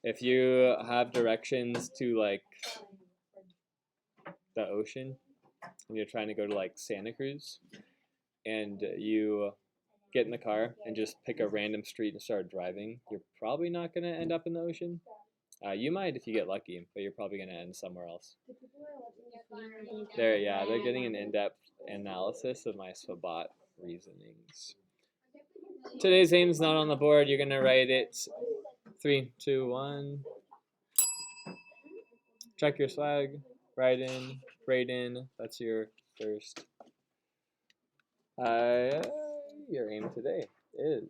If you have directions to like the ocean and you're trying to go to like Santa Cruz and you get in the car and just pick a random street and start driving, you're probably not going to end up in the ocean. You might if you get lucky, but you're probably going to end somewhere else. They're getting an in-depth analysis of my Swabat reasonings. Today's aim's not on the board. You're going to write it 3, 2, 1. Check your swag. Write in. That's your first. Your aim today is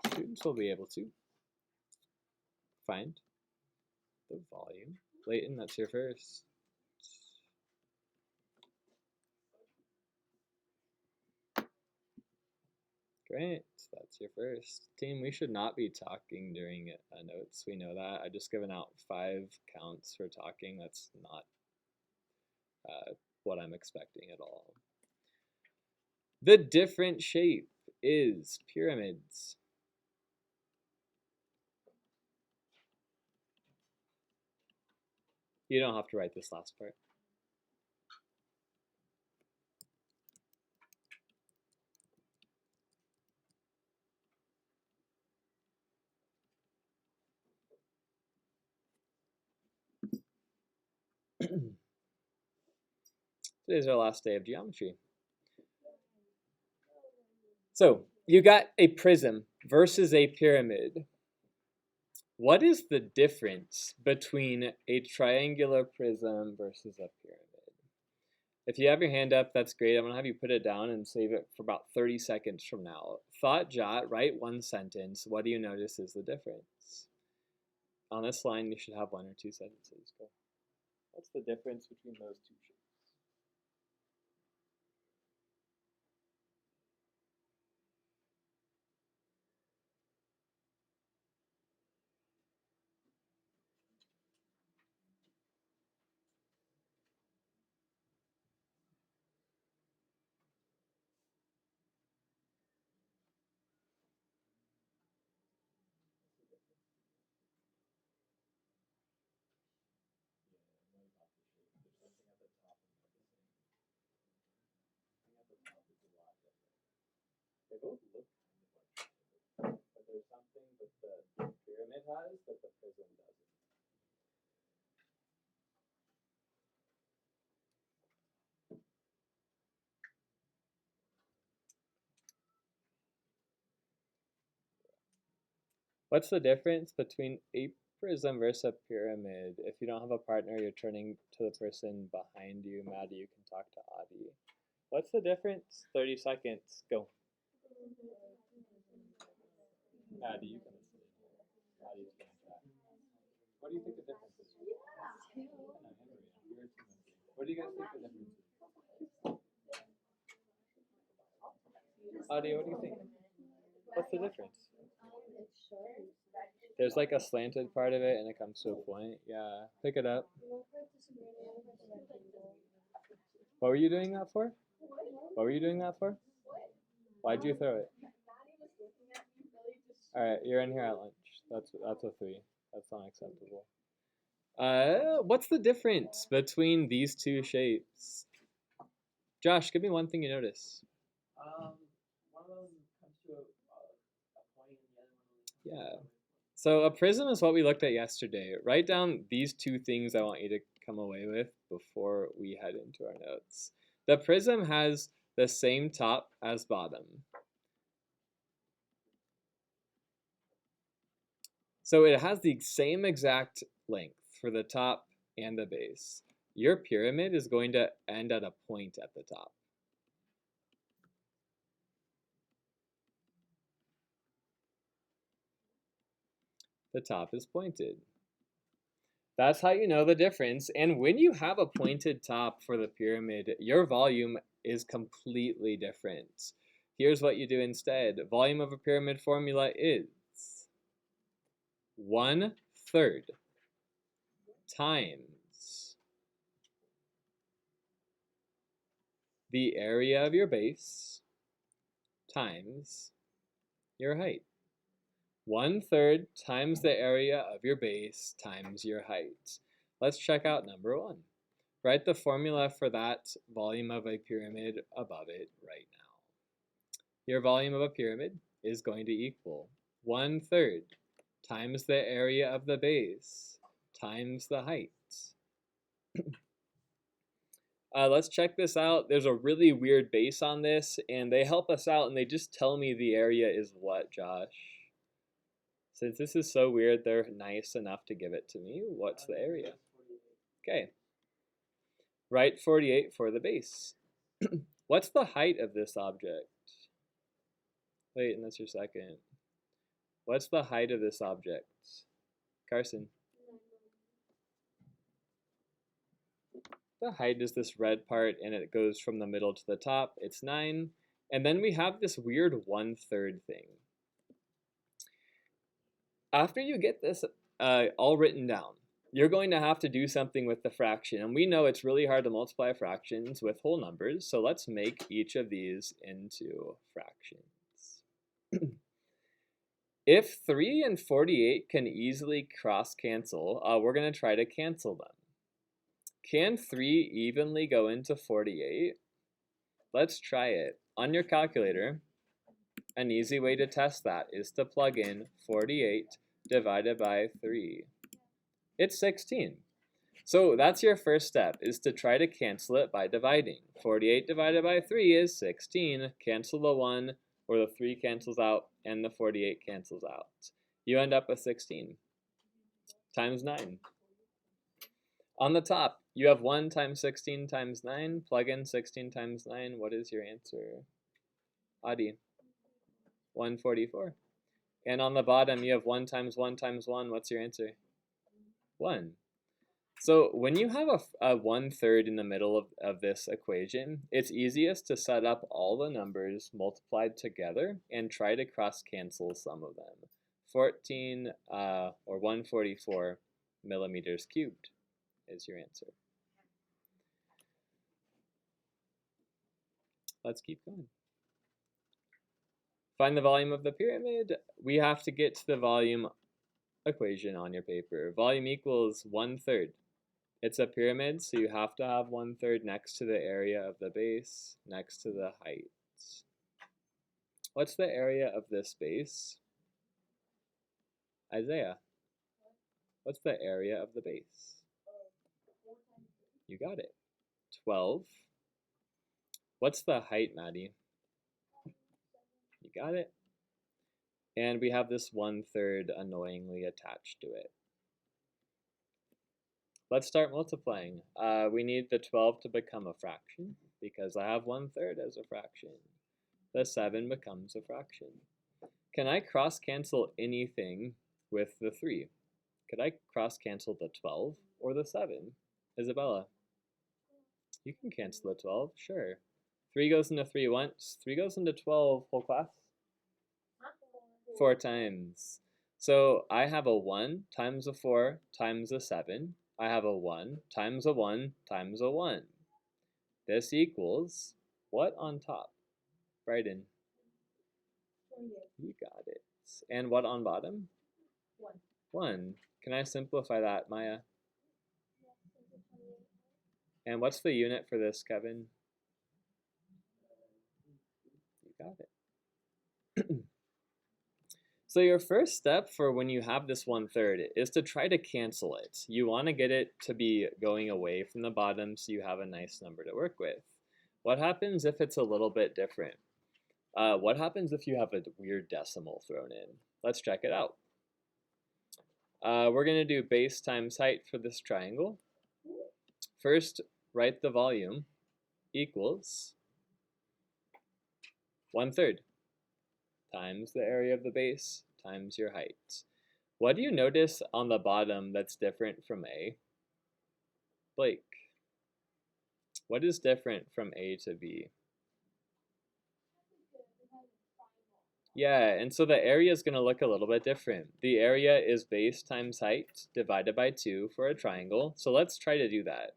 students will be able to find the volume. Leighton, that's your first. Great, that's your first. Team, we should not be talking during notes. We know that. I just given out 5 counts for talking. That's not what I'm expecting at all. The different shape is pyramids. You don't have to write this last part. Today's our last day of geometry. So, you got a prism versus a pyramid. What is the difference between a triangular prism versus a pyramid? If you have your hand up, that's great. I'm going to have you put it down and save it for about 30 seconds from now. Thought jot, write one sentence. What do you notice is the difference? On this line, you should have 1 or 2 sentences. Go. What's the difference between those two shapes? They both look kind of like, but there's something that the pyramid has that the prism doesn't. What's the difference between a prism versus a pyramid? If you don't have a partner, you're turning to the person behind you. Maddie, you can talk to Adi. What's the difference? 30 seconds. Go. Maddie, you can listen. Maddie's going to chat. What do you think the difference is? What do you guys think the difference is? Adi, what do you think? What's the difference? There's like a slanted part of it and it comes to a point. Yeah, pick it up. What were you doing that for? What were you doing that for? Why'd you throw it? Alright, you're in here at lunch. That's a 3. That's unacceptable. What's the difference between these two shapes? Josh, give me one thing you notice. One of them comes to a point and the other one. Yeah. So a prism is what we looked at yesterday. Write down these 2 things I want you to come away with before we head into our notes. The prism has the same top as bottom. So it has the same exact length for the top and the base. Your pyramid is going to end at a point at the top. The top is pointed. That's how you know the difference. And when you have a pointed top for the pyramid, your volume is completely different. Here's what you do instead. Volume of a pyramid formula is 1/3 times the area of your base times your height. 1/3 times the area of your base times your height. Let's check out number 1. Write the formula for that volume of a pyramid above it right now. Your volume of a pyramid is going to equal 1/3 times the area of the base times the height. Let's check this out. There's a really weird base on this, and they help us out, and they just tell me the area is what, Josh? Since this is so weird, they're nice enough to give it to me. What's the area? Okay. Write 48 for the base. What's the height of this object? Wait, and that's your second. What's the height of this object? Carson. The height is this red part, and it goes from the middle to the top. It's 9. And then we have this weird 1/3 thing. After you get this all written down, you're going to have to do something with the fraction. And we know it's really hard to multiply fractions with whole numbers, so let's make each of these into fractions. If 3 and 48 can easily cross-cancel, we're going to try to cancel them. Can 3 evenly go into 48? Let's try it. On your calculator, an easy way to test that is to plug in 48 divided by 3. It's 16. So that's your first step, is to try to cancel it by dividing. 48 divided by 3 is 16. Cancel the 1, or the 3 cancels out, and the 48 cancels out. You end up with 16 times 9. On the top, you have 1 times 16 times 9. Plug in 16 times 9. What is your answer? Adi. 144. And on the bottom, you have 1 times 1 times 1. What's your answer? 1. So when you have a 1/3 in the middle of this equation, it's easiest to set up all the numbers multiplied together and try to cross-cancel some of them. 14 or 144 millimeters cubed is your answer. Let's keep going. Find the volume of the pyramid. We have to get to the volume equation on your paper. Volume equals 1/3. It's a pyramid, so you have to have 1/3 next to the area of the base, next to the height. What's the area of this base? Isaiah, what's the area of the base? You got it. 12. What's the height, Maddie? You got it. And we have this 1/3 annoyingly attached to it. Let's start multiplying. We need the 12 to become a fraction because I have 1/3 as a fraction. The 7 becomes a fraction. Can I cross-cancel anything with the 3? Could I cross-cancel the 12 or the 7? Isabella? You can cancel the 12, sure. 3 goes into 3 once. 3 goes into 12, whole class? 4 times. So I have a 1 times a 4 times a 7. I have a 1 times a 1 times a 1. This equals what on top? Bryden? You got it. And what on bottom? 1. 1. Can I simplify that, Maya? And what's the unit for this, Kevin? You got it. So your first step for when you have this 1/3 is to try to cancel it. You want to get it to be going away from the bottom so you have a nice number to work with. What happens if it's a little bit different? What happens if you have a weird decimal thrown in? Let's check it out. We're going to do base times height for this triangle. First, write the volume equals 1/3 times the area of the base times your height. What do you notice on the bottom that's different from A? Blake, what is different from A to B? Yeah, and so the area is going to look a little bit different. The area is base times height divided by 2 for a triangle. So let's try to do that.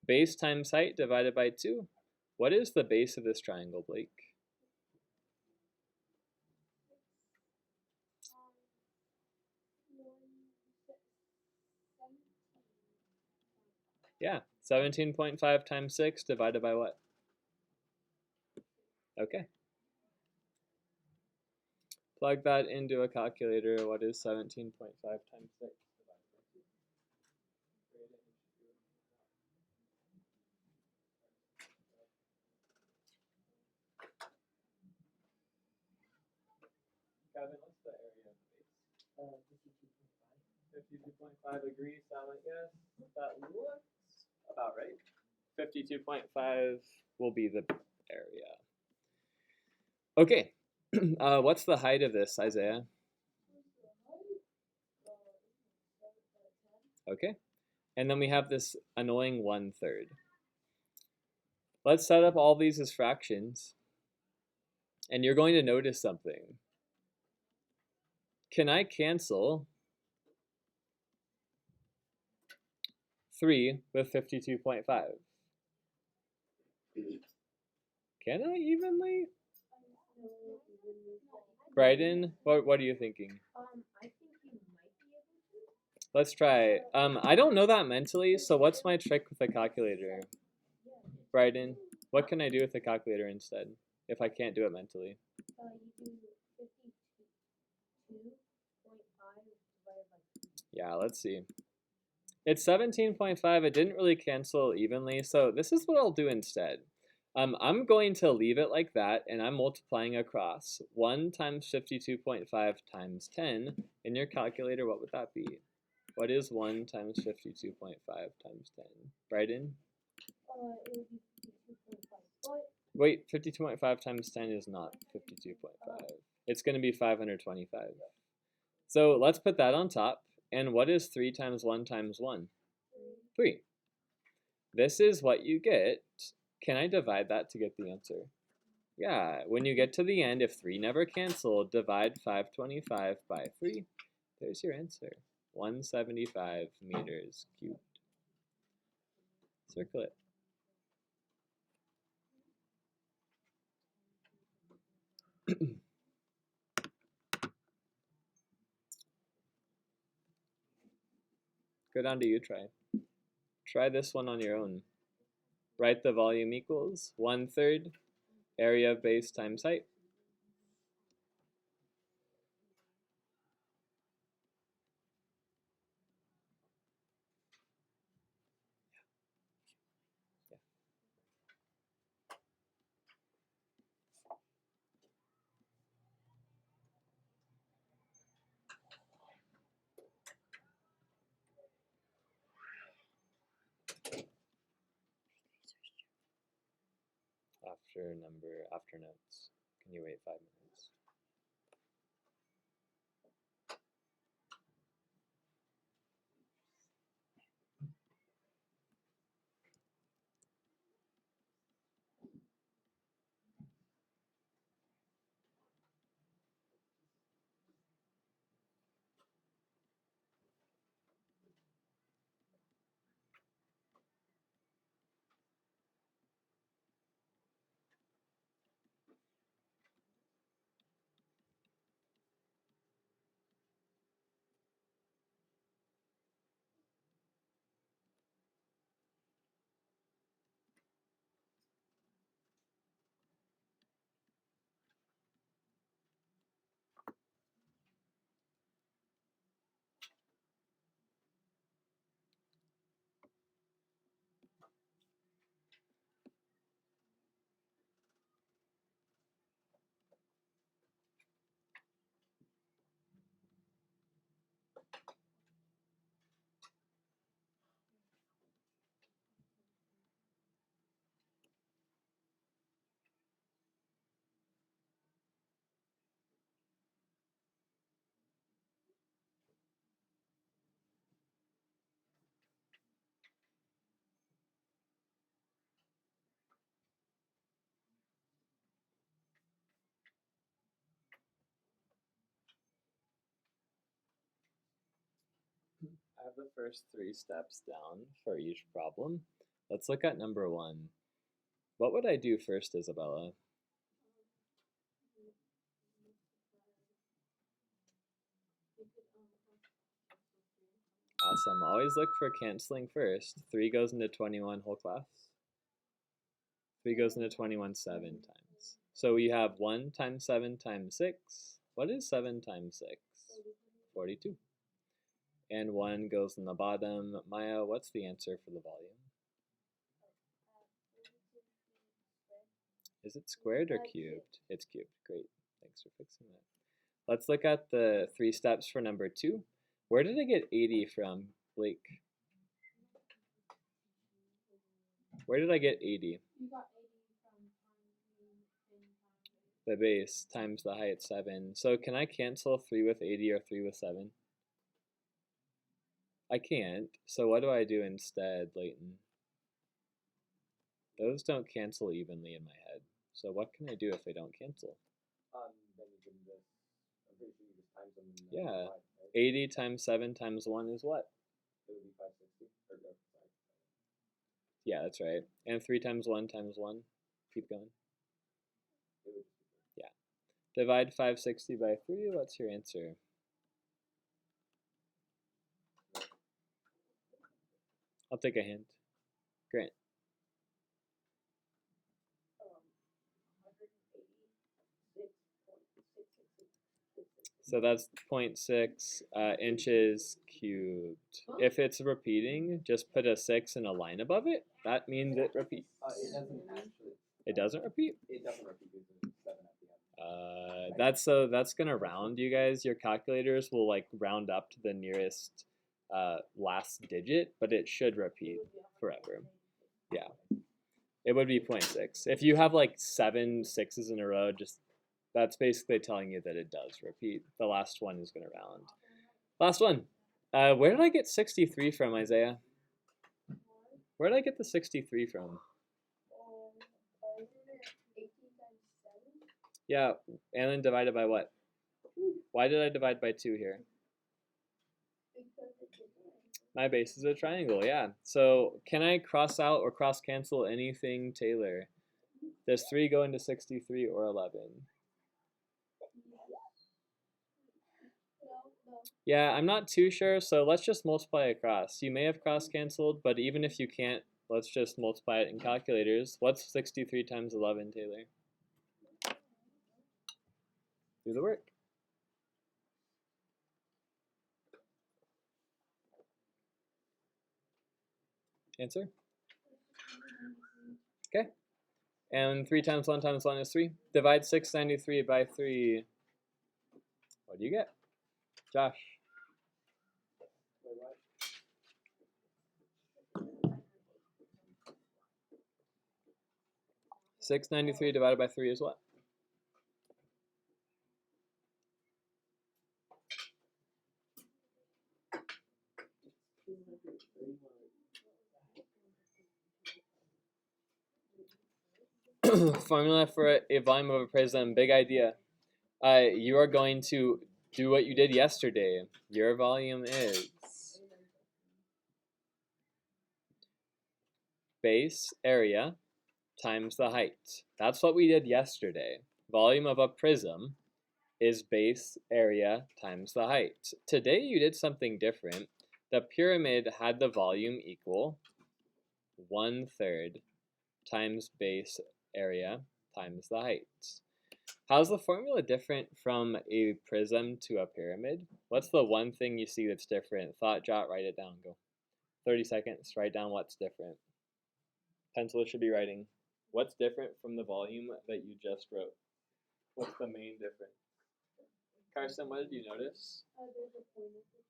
Base times height divided by 2. What is the base of this triangle, Blake? Yeah, 17.5 times 6 divided by what? Okay. Plug that into a calculator. What is 17.5 times 6 divided by 2? Kevin, what's the area of the base? 52.5. 52.5 agree, silent yes. That looks about right. 52.5 will be the area. Okay, what's the height of this, Isaiah? Okay, and then we have this annoying 1/3. Let's set up all these as fractions, and you're going to notice something. Can I cancel 3 with 52.5? Can I evenly? Bryden, what are you thinking? I think you might be able to. Let's try. I don't know that mentally, so what's my trick with the calculator? Bryden, what can I do with the calculator instead, if I can't do it mentally? You do 52.5 divided by 2. Yeah, let's see. It's 17.5. It didn't really cancel evenly, so this is what I'll do instead. I'm going to leave it like that, and I'm multiplying across. 1 times 52.5 times 10. In your calculator, what would that be? What is 1 times 52.5 times 10? Bryden? It would be 52.5. But Wait, 52.5 times 10 is not 52.5. It's going to be 525. So let's put that on top. And what is 3 times 1 times 1? 3. This is what you get. Can I divide that to get the answer? Yeah, when you get to the end, if 3 never canceled, divide 525 by 3. There's your answer. 175 meters cubed. Circle it. Go down to you, try. Try this one on your own. Write the volume equals 1/3 area of base times height. After notes. Can you wait 5 minutes? I have the first 3 steps down for each problem. Let's look at number 1. What would I do first, Isabella? Awesome. Always look for canceling first. 3 goes into 21 whole class. 3 goes into 21 7 times. So we have 1 times 7 times 6. What is 7 times 6? 42. And 1 goes in the bottom. Maya, what's the answer for the volume? Is it squared or cubed? It's cubed. Great. Thanks for fixing that. Let's look at the 3 steps for number 2. Where did I get 80 from, Blake? Where did I get 80? You got 80 from The base times the height, 7. So can I cancel 3 with 80 or 3 with 7? I can't. So what do I do instead, Leighton? Those don't cancel evenly in my head. So what can I do if they don't cancel? Then you can just, I'm pretty sure you just times them. Yeah. 5, right? 80 times 7 times 1 is what? It would be 560. Sorry. Yeah, that's right. And 3 times 1 times 1. Keep going. It would just be Yeah. Divide 560 by 3. What's your answer? I'll take a hint. Grant. 186.666. So that's 0.6 inches cubed. If it's repeating, just put a 6 and a line above it. That means it repeats. it doesn't actually. It doesn't repeat? It doesn't repeat because there's 7 at the end. That's gonna round, you guys. Your calculators will like round up to the nearest last digit, but it should repeat forever. Yeah, it would be 0.6. If you have like 7 6s in a row, just that's basically telling you that it does repeat. The last one is gonna round. Last one. Where did I get 63 from, Isaiah? Where did I get the 63 from? 18 times 7. Yeah, and then divided by what? Why did I divide by 2 here? Because it's a triangle. My base is a triangle, yeah. So can I cross out or cross cancel anything, Taylor? Does 3 go into 63 or 11? No. Yeah, I'm not too sure, so let's just multiply across. You may have cross canceled, but even if you can't, let's just multiply it in calculators. What's 63 times 11, Taylor? Do the work. Answer? Okay. And 3 times 1 times 1 is 3. Divide 693 by 3. What do you get? Josh? Wait, what? 693 divided by 3 is what? Formula for a volume of a prism. Big idea. You are going to do what you did yesterday. Your volume is base area times the height. That's what we did yesterday. Volume of a prism is base area times the height. Today you did something different. The pyramid had the volume equal 1/3 times base area times the height. How's the formula different from a prism to a pyramid? What's the one thing you see that's different? Thought, jot, write it down. Go. 30 seconds. Write down what's different. Pencil should be writing. What's different from the volume that you just wrote? What's the main difference? Carson, what did you notice? There's a point at the top.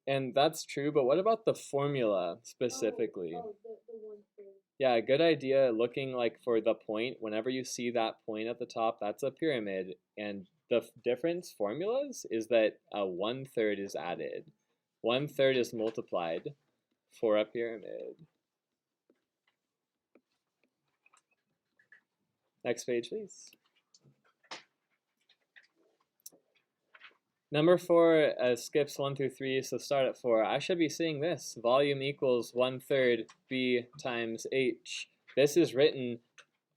And that's true, but what about the formula specifically? The 1/3. Yeah, good idea looking like for the point. Whenever you see that point at the top, that's a pyramid. And the difference formulas is that 1/3 is added. 1/3 is multiplied for a pyramid. Next page, please. Number 4 skips 1 through 3, so start at 4. I should be seeing this. Volume equals 1/3 B times H. This is written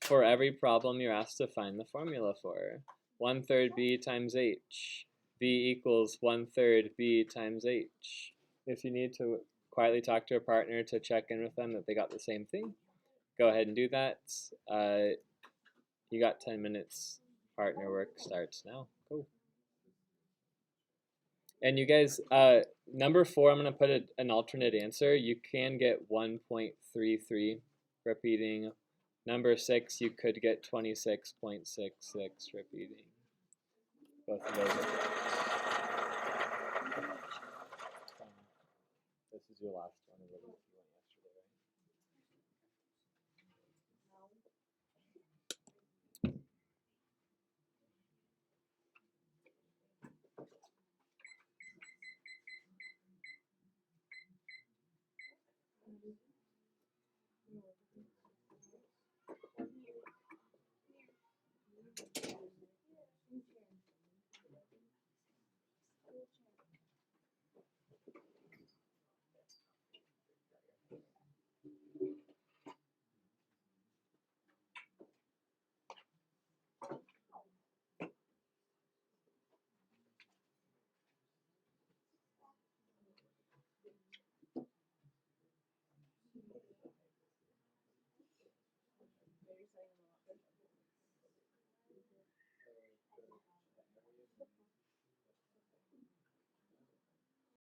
for every problem you're asked to find the formula for. 1/3 B times H. B equals 1/3 B times H. If you need to quietly talk to a partner to check in with them that they got the same thing, go ahead and do that. You got 10 minutes. Partner work starts now. Cool. And you guys, number 4, I'm going to put an alternate answer. You can get 1.33 repeating. Number 6, you could get 26.66 repeating. Both of those are correct. This is your last one, I believe you went yesterday, right?